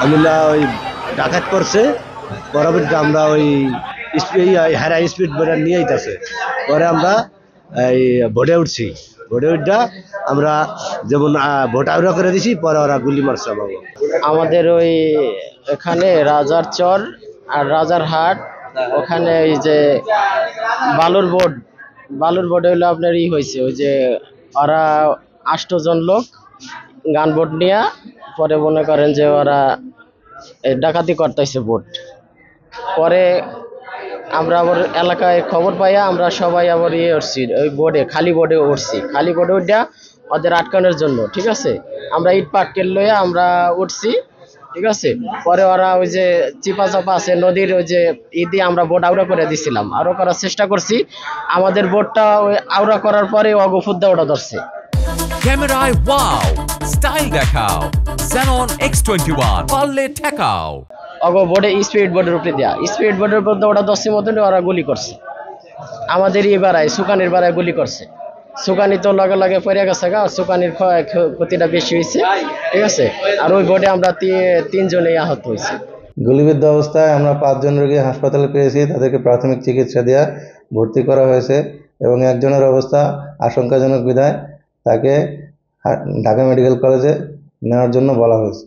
আমরা ওই ডাকাত করছে, পরবর্তীতে আমরা ওই হারা স্পিড বোর্ডার নিয়ে আইতাছে, পরে আমরা এই ভোটে উঠছি। ভোটে উঠা আমরা যেমন ভোট আগ্রহ করে দিছি, পরে ওরা গুলি মারছে আমাকে। আমাদের ওই এখানে রাজার চর আর রাজার হাট, ওখানে ওই যে বালুর বোর্ড, বালুর বোর্ডে হলো আপনার হয়েছে ওই যে ওরা 8 জন লোক গান বোর্ড নিয়ে, পরে মনে করেন যে ওরা ডাকাতি করতেছে বোর্ড। পরে আমরা আবার এলাকায় খবর পাইয়া আমরা সবাই আবার উঠছি ওই বোর্ডে, খালি বোর্ডে উঠছি। খালি বোর্ডে উঠা ওদের আটকানোর জন্য, ঠিক আছে, আমরা ইট পাটকেল লইয়া আমরা উঠছি, ঠিক আছে। পরে ওরা ওই যে চিপা চাপা আছে নদীর, ওই যে দিয়ে আমরা বোট আউড়া করে দিছিলাম, আরো করার চেষ্টা করছি। আমাদের বোটটা ওই আউড়া করার পরে অগফুদ্দা ওটা ধরছে। ক্যামেরায় ওয়াও, স্টাইল দেখাও, Xenon X21 পারলে ঠেকাও। অগ বোর্ডে স্পিড বোর্ডের উপরে দেওয়া, স্পিড বোর্ডের উপর ওটা 10 মতন ওরা গুলি করছে। আমাদের বাড়ায় সুকানির বাড়ায় গুলি করছে। সুকানি তো লগে লগে পড়ে গেছে গা, সুকানির ক্ষতিটা বেশি হয়েছে, ঠিক আছে। আর ওই বোর্ডে আমরা 3 জনেই আহত হয়েছি। গুলিবিদ্ধ অবস্থায় আমরা 5 জন রোগী হাসপাতালে পেয়েছি, তাদেরকে প্রাথমিক চিকিৎসা দেওয়া ভর্তি করা হয়েছে এবং একজনের অবস্থা আশঙ্কাজনক বিধায় তাকে ঢাকা মেডিকেল কলেজে নেওয়ার জন্য বলা হয়েছে।